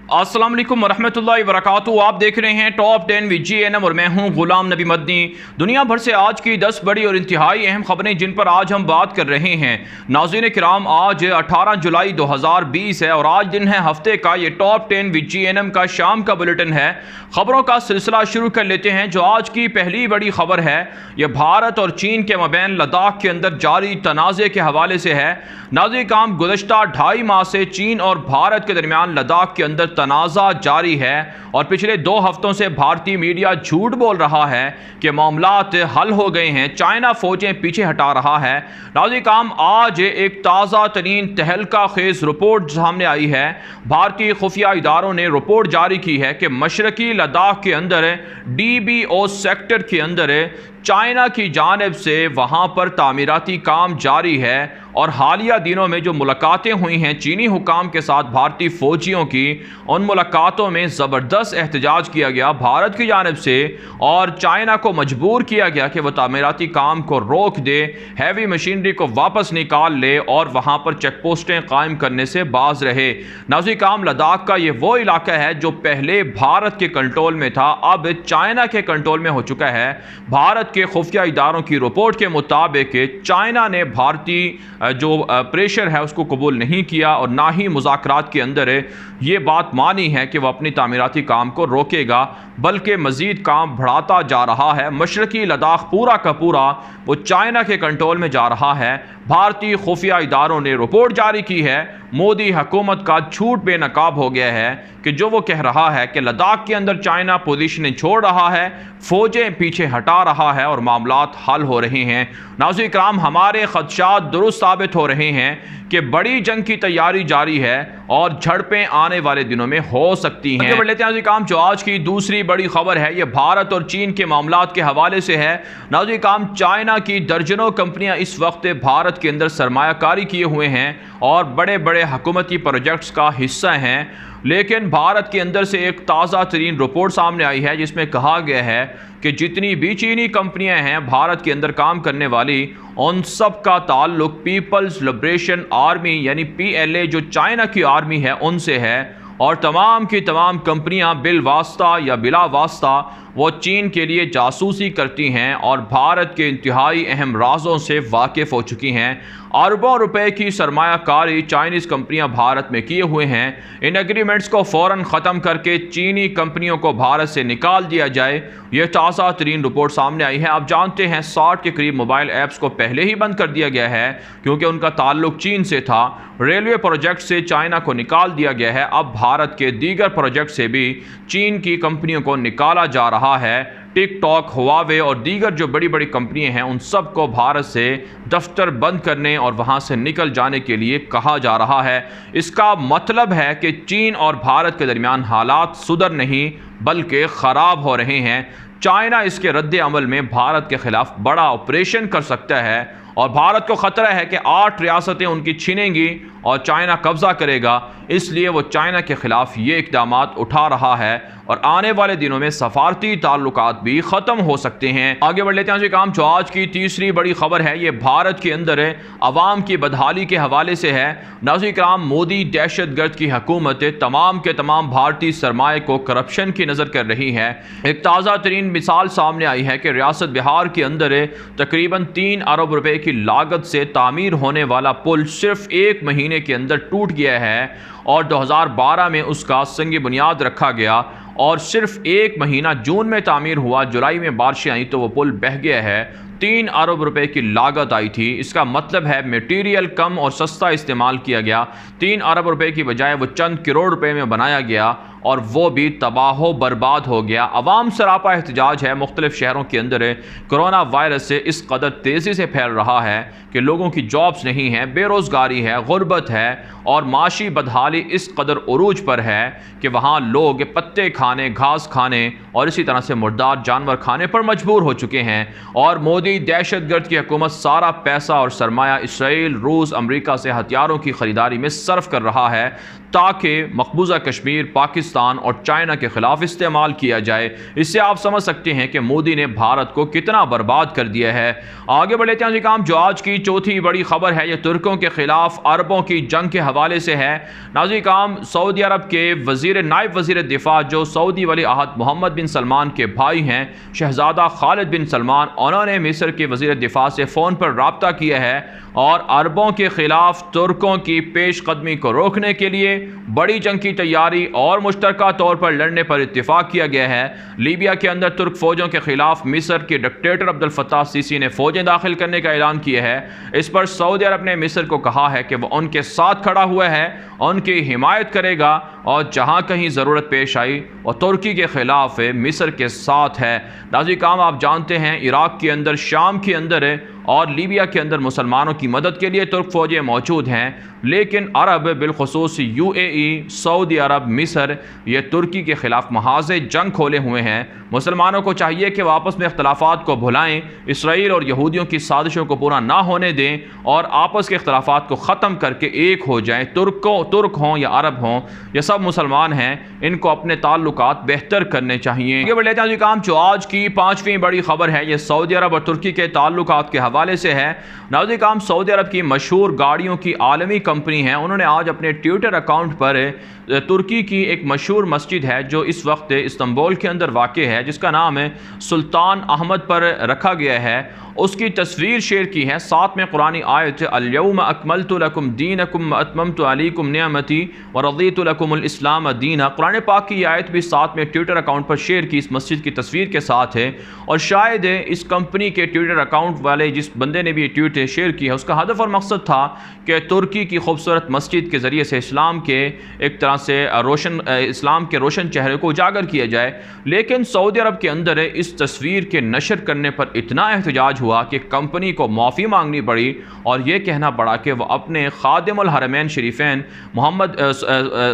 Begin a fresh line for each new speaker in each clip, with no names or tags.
अस्सलाम वालेकुम वरहमतुल्लाहि वबरकातुहू। आप देख रहे हैं टॉप 10 विद GNM और मैं हूं गुलाम नबी मदनी। दुनिया भर से आज की 10 बड़ी और इंतहाई अहम खबरें जिन पर आज हम बात कर रहे हैं। नाज़रीन किराम, आज 18 जुलाई 2020 है और आज दिन है हफ्ते का। ये टॉप 10 विद GNM का शाम का बुलेटिन है। खबरों का सिलसिला शुरू कर लेते हैं। जो आज की पहली बड़ी खबर है यह भारत और चीन के मबैन लद्दाख के अंदर जारी तनाज़े के हवाले से है। नाज़रीन किराम, गुज़श्ता 2.5 माह से चीन और भारत के दरमियान लद्दाख के अंदर तनाज़ा जारी है और पिछले 2 हफ्तों से भारतीय मीडिया झूठ बोल रहा है कि मामलात हल हो गए हैं, चाइना फौजें पीछे हटा रहा है। नाज़रीन किराम, आज एक ताज़ा तरीन तहलका खेज रिपोर्ट सामने आई है। भारतीय खुफिया इदारों ने रिपोर्ट जारी की है कि मशरकी लद्दाख के अंदर DBO सेक्टर के अंदर चाइना की जानिब से वहाँ पर तामीराती काम जारी है और हालिया दिनों में जो मुलाकातें हुई हैं चीनी हुकाम के साथ भारतीय फ़ौजियों की, उन मुलाकातों में ज़बरदस्त एहतजाज किया गया भारत की जानिब से और चाइना को मजबूर किया गया कि वह तामीराती काम को रोक दे, हैवी मशीनरी को वापस निकाल ले और वहाँ पर चेक पोस्टें कायम करने से बाज रहे। नाज़रीन किराम, लद्दाख का ये वो इलाका है जो पहले भारत के कंट्रोल में था, अब चाइना के कंट्रोल में हो चुका है। भारत के खुफिया इदारों की रिपोर्ट के मुताबिक चाइना ने भारतीय जो प्रेशर है उसको कबूल नहीं किया और ना ही मुज़ाकरात के अंदर ये बात मानी है कि वह अपनी तामीराती काम को रोकेगा, बल्कि मज़ीद काम बढ़ाता जा रहा है। मशरकी लद्दाख पूरा का पूरा वो चाइना के कंट्रोल में जा रहा है। भारतीय खुफिया इदारों ने रिपोर्ट जारी की है। मोदी हुकूमत का झूठ बेनकाब हो गया है कि जो वो कह रहा है कि लद्दाख के अंदर चाइना पोजीशनें छोड़ रहा है, फौजें पीछे हटा रहा है और मामलात हल हो रहे हैं। नाज़रीन किराम, हमारे खदशात दुरुस्त साबित हो रहे हैं कि बड़ी जंग की तैयारी जारी है और झड़पें आने वाले दिनों में हो सकती हैं। आगे बढ़ लेते हैं नाज़रीन किराम, जो आज की दूसरी बड़ी खबर है ये भारत और चीन के मामलात के हवाले से है। नाज़रीन किराम, चाइना की दर्जनों कंपनियां इस वक्त भारत के अंदर सरमायाकारी किए हुए हैं और बड़े बड़े हुकूमती प्रोजेक्ट्स का हिस्सा हैं, लेकिन भारत के अंदर से एक ताज़ा तरीन रिपोर्ट सामने आई है जिसमें कहा गया है कि जितनी भी चीनी कंपनियां हैं भारत के अंदर काम करने वाली, उन सब का ताल्लुक पीपल्स लिबरेशन आर्मी यानी PLA जो चाइना की आर्मी है उनसे है और तमाम की तमाम कंपनियां बिल वास्ता या बिला वास्ता वो चीन के लिए जासूसी करती हैं और भारत के इंतहाई अहम राजों से वाकिफ़ हो चुकी हैं। अरबों रुपए की सरमायाकारी चाइनीज़ कंपनियां भारत में किए हुए हैं। इन एग्रीमेंट्स को फ़ौरन ख़त्म करके चीनी कंपनियों को भारत से निकाल दिया जाए, यह ताज़ा तरीन रिपोर्ट सामने आई है। आप जानते हैं 60 के करीब मोबाइल ऐप्स को पहले ही बंद कर दिया गया है क्योंकि उनका ताल्लुक चीन से था। रेलवे प्रोजेक्ट से चाइना को निकाल दिया गया है। अब भारत के दीगर प्रोजेक्ट से भी चीन की कंपनियों को निकाला जा रहा है। टिकटॉक, हुआवे और दीगर जो बड़ी बड़ी कंपनियां हैं उन सब को भारत से दफ्तर बंद करने और वहां से निकल जाने के लिए कहा जा रहा है। इसका मतलब है कि चीन और भारत के दरमियान हालात सुधर नहीं बल्कि ख़राब हो रहे हैं। चाइना इसके रद्द अमल में भारत के खिलाफ बड़ा ऑपरेशन कर सकता है और भारत को ख़तरा है कि 8 रियासतें उनकी छीनेंगी और चाइना कब्ज़ा करेगा, इसलिए वो चाइना के ख़िलाफ़ ये इक़दाम उठा रहा है और आने वाले दिनों में सफारती ताल्लुकात भी ख़त्म हो सकते हैं। आगे बढ़ लेते हैं नाज़रीन किराम, जो आज की तीसरी बड़ी खबर है ये भारत के अंदर अवाम की बदहाली के हवाले से है। नाज़रीन किराम, मोदी दहशतगर्द की हुकूमत तमाम के तमाम भारतीय सरमाए को करप्शन की नज़र कर रही है। एक ताज़ा तरीन मिसाल सामने आई है कि रियासत बिहार के अंदर तकरीबन 3 अरब रुपए की लागत से तामीर होने वाला पुल सिर्फ 1 महीने के अंदर टूट गया है और 2012 में उसका संग बुनियाद रखा गया और सिर्फ 1 महीना जून में तामीर हुआ, जुलाई में बारिशें आई तो वो पुल बह गया है। 3 अरब रुपए की लागत आई थी। इसका मतलब है मटेरियल कम और सस्ता इस्तेमाल किया गया। 3 अरब रुपए की बजाय वो चंद करोड़ रुपए में बनाया गया और वो भी तबाह बर्बाद हो गया। अवाम सरापा एहतजाज है। मुख्तलिफ शहरों के अंदर कोरोना वायरस से इस कदर तेज़ी से फैल रहा है कि लोगों की जॉब्स नहीं हैं, बेरोज़गारी है, गुर्बत है और माशी बदहाली इस कदर उरूज पर है कि वहाँ लोग पत्ते खाने, घास खाने और इसी तरह से मुर्दार जानवर खाने पर मजबूर हो चुके हैं। और मोदी दहशतगर्द की हुकूमत सारा पैसा और सरमाया इसराइल, रूस, अमरीका से हथियारों की ख़रीदारी में सर्फ कर रहा है ताकि मकबूजा कश्मीर, पाकिस्तान पाकिस्तान और चाइना के खिलाफ इस्तेमाल किया जाए। इससे आप समझ सकते हैं कि मोदी ने भारत को कितना बर्बाद कर दिया है। आगे बढ़ लेते हैं काम, जो आज की चौथी बड़ी खबर है, यह तुर्कों के खिलाफ अरबों की जंग के हवाले से है। नाज़रीन काम, सऊदी अरब के नायब वज़ीर दिफा जो सऊदी वली अहद मोहम्मद बिन सलमान के भाई हैं, शहजादा खालिद बिन सलमान, उन्होंने मिस्र के वज़ीर दिफा से फ़ोन पर रब्ता किया है और अरबों के खिलाफ तुर्कों की पेशकदमी को रोकने के लिए बड़ी जंग की तैयारी और मुश्तरका तौर पर लड़ने पर इत्तिफाक किया गया है। लीबिया के अंदर तुर्क फौजों के खिलाफ मिस्र के डिक्टेटर अब्दुल फत्ताह सीसी ने फौजें दाखिल करने का ऐलान किया है। इस पर सऊदी अरब ने मिस्र को कहा है कि वह उनके साथ खड़ा हुआ है, उनकी हिमायत करेगा और जहां कहीं ज़रूरत पेश आई और तुर्की के खिलाफ मिस्र के साथ है। नाज़रीन काम, आप जानते हैं इराक़ के अंदर, शाम के अंदर और लीबिया के अंदर मुसलमानों की मदद के लिए तुर्क फ़ौजें मौजूद हैं, लेकिन अरब बिलखुसूस UAE, सऊदी अरब, मिस्र ये तुर्की के ख़िलाफ़ महाज़े जंग खोले हुए हैं। मुसलमानों को चाहिए कि वह आपस में इख्तलाफात को भुलाएं, इसराइल और यहूदियों की साजिशों को पूरा ना होने दें और आपस के इख्तलाफात को ख़त्म करके एक हो जाएं। तुर्क हों या अरब हों, ये सब मुसलमान हैं, इनको अपने ताल्लुकात बेहतर करने चाहिए। आगे बढ़ लेते हैं काम, जो आज की पाँचवीं बड़ी खबर है, ये सऊदी अरब और तुर्की के ताल्लुकात के हवाले से है। नाज़रीन काम, सऊदी अरब की मशहूर गाड़ियों की आलमी कंपनी है, उन्होंने आज अपने ट्विटर अकाउंट पर तुर्की की एक मशहूर मस्जिद है जो इस वक्त इस्तांबुल के अंदर वाक़ है, जिसका नाम है सुल्तान अहमद पर रखा गया है, उसकी तस्वीर शेयर की है। साथ में कुरानी आयत अल-यौम अकमलतु लकुम दीनकुम व अतममतु अलैकुम निअमती व रज़ीतु लकुमुल इस्लाम दीना। कुरान पाक की आयत भी साथ में ट्विटर अकाउंट पर शेयर की इस मस्जिद की तस्वीर के साथ है। और शायद इस कंपनी के ट्विटर अकाउंट वाले जिस बंदे ने भी ये ट्वीट शेयर की है, उसका हदफ और मकसद था कि तुर्की की खूबसूरत मस्जिद के ज़रिए से इस्लाम के एक तरह से इस्लाम के रोशन चेहरे को उजागर किया जाए। लेकिन सऊदी अरब के अंदर इस तस्वीर के नशर करने पर इतना एहतजाज हुआ कि कंपनी को माफ़ी मांगनी पड़ी और ये कहना पड़ा कि वह अपने खादिमुल हरमैन शरीफैन मोहम्मद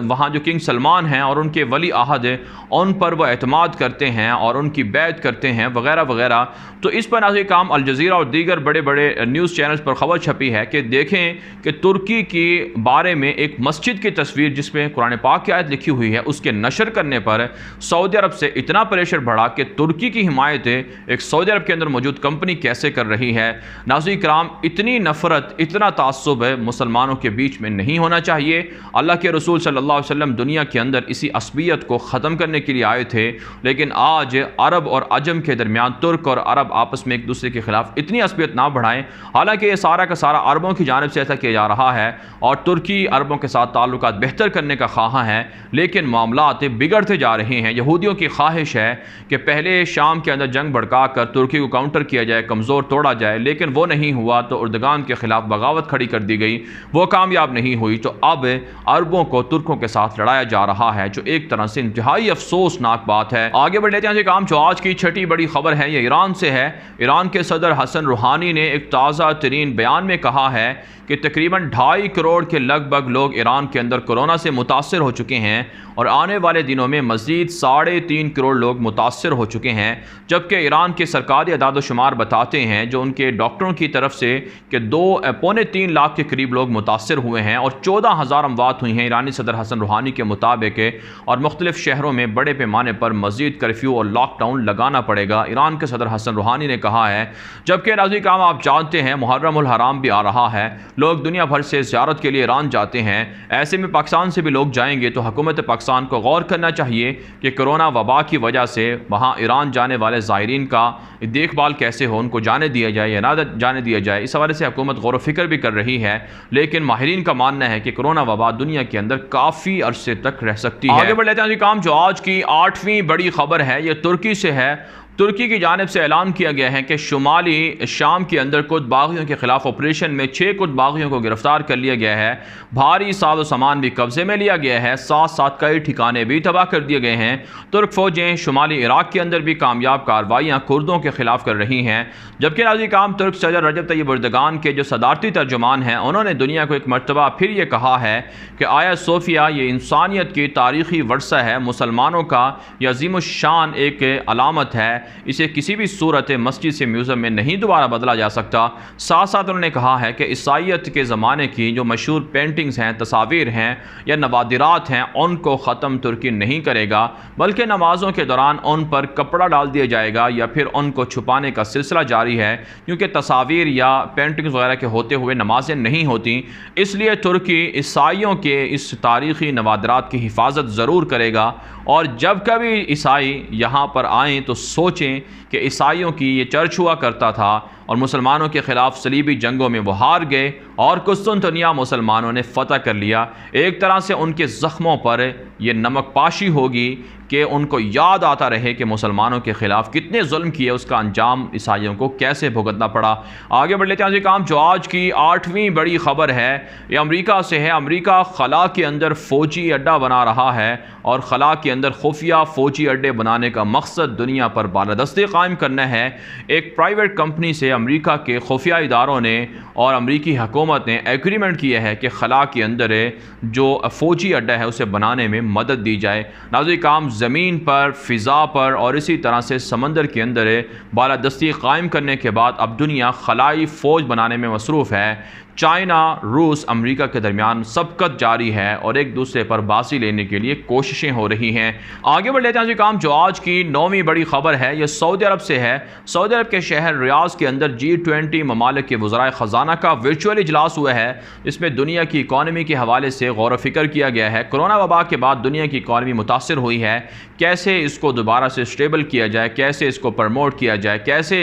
वहाँ जो किंग सलमान हैं और उनके वली अहद उन पर वह एतमाद करते हैं और उनकी बैत करते हैं वगैरह वगैरह। तो इस पर नाज़रीन काम अल जज़ीरा और दीगर बड़े बड़े न्यूज़ चैनल्स पर खबर छपी है कि देखें कि तुर्की के बारे में एक मस्जिद की तस्वीर जिसमें कुरान पाक की आयत लिखी हुई है, उसके नशर करने पर सऊदी अरब से इतना प्रेशर बढ़ा कि तुर्की की हिमायत एक सऊदी अरब के अंदर मौजूद कंपनी कैसे कर रही है। नाज़रीन कराम, इतनी नफ़रत, इतना तासुब मुसलमानों के बीच में नहीं होना चाहिए। अल्लाह के रसूल सल्लल्लाहु अलैहि वसल्लम दुनिया के अंदर इसी असबियत को ख़त्म करने के लिए आए थे, लेकिन आज अरब और अजम के दरमियान तुर्क और अरब आपस में एक दूसरे के खिलाफ इतनी असबियत ना बढ़ाएं। हालांकि ये सारा का सारा अरबों की जानिब से ऐसा किया जा रहा है और तुर्की अरबों के साथ ताल्लुकात बेहतर करने का ख्वाह है, लेकिन मामलात बिगड़ते जा रहे हैं। यहूदियों की ख्वाहिश है कि पहले शाम के अंदर जंग भड़का कर तुर्की को काउंटर किया जाए, कमज़ोर तोड़ा जाए, लेकिन वो नहीं हुआ तो उर्दगान के खिलाफ बगावत खड़ी कर दी गई, वो कामयाब नहीं हुई। तो अब अरबों को तुर्कों के साथ लड़ाया जा रहा है, जो एक तरह से इंतहाई अफसोसनाक बात है। आगे बढ़ लेते हैं काम, जो आज की छठी बड़ी खबर है ये ईरान से है। ईरान के सदर हसन रूहानी ने एक ताज़ा तरीन बयान में कहा है कि तकरीबन 2.5 करोड़ के लगभग लोग ईरान के अंदर कोरोना से मुतासर हो चुके हैं और आने वाले दिनों में मज़ीद 3.5 करोड़ लोग मुतासर हो चुके हैं। जबकि ईरान के सरकारी अदाद-ओ-शुमार बताते हैं जो उनके डॉक्टरों की तरफ से कि 2.3 लाख के करीब लोग मुतासर हुए हैं और 14,000 अमवात हुई हैं ईरानी सदर हसन रूहानी के मुताबिक। और मुख्तलिफ शहरों में बड़े पैमाने पर मज़ीद कर्फ्यू और लॉकडाउन लगाना पड़ेगा, ईरान के सदर हसन रूहानी ने कहा है। जबकि नाज़रीन काम, आप जानते हैं मुहर्रमुल हराम भी आ रहा है, लोग दुनिया भर से ज़ियारत के लिए ईरान जाते हैं। ऐसे में पाकिस्तान से भी लोग जाएंगे तो हुकूमत पाकिस्तान को गौर करना चाहिए कि कोरोना वबा की वजह से वहाँ ईरान जाने वाले ज़ायरीन का देखभाल कैसे हो, उनको जाने दिया जाए या ना जाने दिया जाए। इस हवाले से हुकूमत गौर व फिक्र भी कर रही है, लेकिन माहिरीन का मानना है कि कोरोना वबा दुनिया के अंदर काफ़ी अरसे तक रह सकती है। आगे बढ़ लेते हैं काम, जो आज की 8वीं बड़ी खबर है ये तुर्की से है। तुर्की की जानिब से ऐलान किया गया है कि शुमाली शाम के अंदर कुछ बागियों के खिलाफ ऑपरेशन में 6 कुछ बागियों को गिरफ्तार कर लिया गया है। भारी साजो सामान भी कब्जे में लिया गया है, साथ साथ कई ठिकाने भी तबाह कर दिए गए हैं। तुर्क फौजें शुमाली इराक के अंदर भी कामयाब कार्रवाइयाँ कुर्दों के खिलाफ कर रही हैं। जबकि नाज़रीन काम, तुर्क सदर रजब तैयब एर्दोगान के जो सदारती तर्जुमान हैं उन्होंने दुनिया को एक मरतबा फिर ये कहा है कि आया सोफिया ये इंसानियत की तारीख़ी वर्सा है, मुसलमानों का ये अज़ीमुश शान एक अलामत है इसे किसी भी सूरत मस्जिद से म्यूज़ियम में नहीं दोबारा बदला जा सकता। साथ साथ उन्होंने कहा है कि ईसाईयत के ज़माने की जो मशहूर पेंटिंग्स हैं, तस्वीर हैं या नवादिरात हैं, उनको ख़त्म तुर्की नहीं करेगा, बल्कि नमाज़ों के दौरान उन पर कपड़ा डाल दिया जाएगा या फिर उनको छुपाने का सिलसिला जारी है, क्योंकि तस्वीर या पेंटिंग्स वगैरह के होते हुए नमाजें नहीं होती। इसलिए तुर्की ईसाइयों के इस तारीख़ी नवादिरात की हिफाजत ज़रूर करेगा। और जब कभी ईसाई यहाँ पर आएँ तो सोचें कि ईसाइयों की ये चर्च हुआ करता था और मुसलमानों के ख़िलाफ़ सलीबी जंगों में वो हार गए और कुस्तुनतनिया मुसलमानों ने फ़तह कर लिया। एक तरह से उनके ज़ख्मों पर यह नमकपाशी होगी कि उनको याद आता रहे कि मुसलमानों के ख़िलाफ़ कितने जुल्म किए, उसका अंजाम ईसाइयों को कैसे भुगतना पड़ा। आगे बढ़ लेते हैं जी काम। जो आज की 8वीं बड़ी ख़बर है ये अमेरिका से है। अमेरिका खला के अंदर फ़ौजी अड्डा बना रहा है और खला के अंदर खुफिया फ़ौजी अड्डे बनाने का मकसद दुनिया पर बालादस्ती कायम करना है। एक प्राइवेट कंपनी से अमेरिका के खुफिया इदारों ने और अमेरिकी हुकूमत ने एग्रीमेंट किया है कि खला के अंदर जो फ़ौजी अड्डा है उसे बनाने में मदद दी जाए। नाज़रीन काम ज़मीन पर, फ़िज़ा पर और इसी तरह से समंदर के अंदर बालादस्ती कायम करने के बाद अब दुनिया खलाई फ़ौज बनाने में मसरूफ़ है। चाइना, रूस, अमेरिका के दरमियान सबकत जारी है और एक दूसरे पर बाजी लेने के लिए कोशिशें हो रही हैं। आगे बढ़ लेते हैं जी काम। जो आज की 9वीं बड़ी ख़बर है यह सऊदी अरब से है। सऊदी अरब के शहर रियाद के अंदर G20 ममालिक के वज़राए ख़जाना का वर्चुअल इजलास हुआ है। इसमें दुनिया की इकॉनमी के हवाले से गौर व फिक्र किया गया है। कोरोना वबा के बाद दुनिया की इकॉनमी मुतासर हुई है, कैसे इसको दोबारा से स्टेबल किया जाए, कैसे इसको प्रमोट किया जाए, कैसे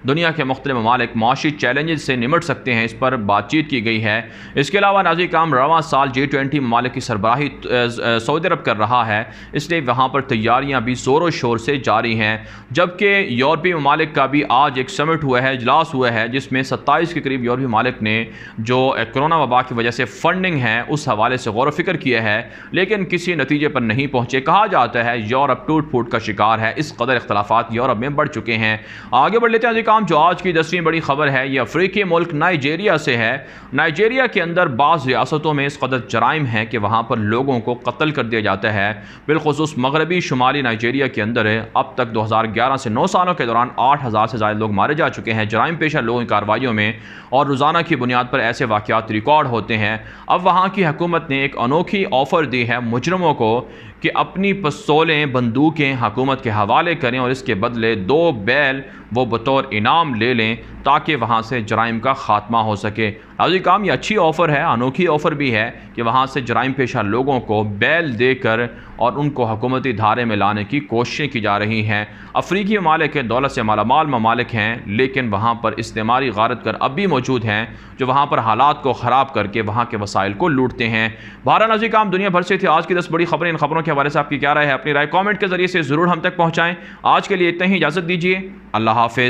दुनिया के मुख्तलिफ ममालिक माशी चैलेंजेस से निमट सकते हैं, इस पर बातचीत की गई है। इसके अलावा नाज़रीन काम रवां साल G20 ममालिक की सरबराही सऊदी अरब कर रहा है, इसलिए वहाँ पर तैयारियाँ भी ज़ोरों शोर से जारी हैं। जबकि यूरोपीय ममालिक का भी आज एक समिट हुआ है, इजलास हुआ है, जिसमें 27 के करीब यूरोपीय ममालिक ने जो कोरोना वबा की वजह से फंडिंग है उस हवाले से गौर व फिक्र किया है, लेकिन किसी नतीजे पर नहीं पहुँचे। कहा जाता है यूरोप टूट फूट का शिकार है, इस कदर इख्तलाफात यूरोप में बढ़ चुके हैं। आगे बढ़ लेते हैं जी काम। जो आज की 10वीं बड़ी खबर है यह अफ्रीकी मुल्क नाइजीरिया से है। नाइजीरिया के अंदर बाज़ रियासतों में इस कदर जराइम हैं कि वहाँ पर लोगों को कत्ल कर दिया जाता है। बिलखुसूस मगरबी शुमाली नाइजीरिया के अंदर अब तक 2011 से 9 सालों के दौरान 8000 से ज़्यादा लोग मारे जा चुके हैं जराइम पेशा लोगों की कार्रवाइयों में, और रोज़ाना की बुनियाद पर ऐसे वाक़यात रिकॉर्ड होते हैं। अब वहाँ की हुकूमत ने एक अनोखी ऑफ़र दी है मुजरमों को कि अपनी पिस्तौलें, बंदूकें हुकूमत के हवाले करें और इसके बदले 2 बैल वो बतौर इनाम ले लें ताकि वहाँ से जराइम का ख़ात्मा हो सके। नाज़रीन काम ये अच्छी ऑफ़र है, अनोखी ऑफ़र भी है कि वहाँ से जराइम पेशा लोगों को बैल देकर और उनको हुकूमती धारे में लाने की कोशिशें की जा रही हैं। अफ्रीकी ममालिक के दौलत से मालामाल ममालिक हैं, लेकिन वहाँ पर इस्तेमारी गारत कर अब भी मौजूद हैं जो वहाँ पर हालात को ख़राब करके वहाँ के वसाइल को लूटते हैं। बहरहाल नाज़रीन काम दुनिया भर से थी आज की 10 बड़ी खबरें। इन खबरों के हवाले से आपकी क्या राय है? अपनी राय कमेंट के ज़रिए से ज़रूर हम तक पहुँचाएँ। आज के लिए इतना ही, इजाज़त दीजिए। अल्लाह हाफ़िज़।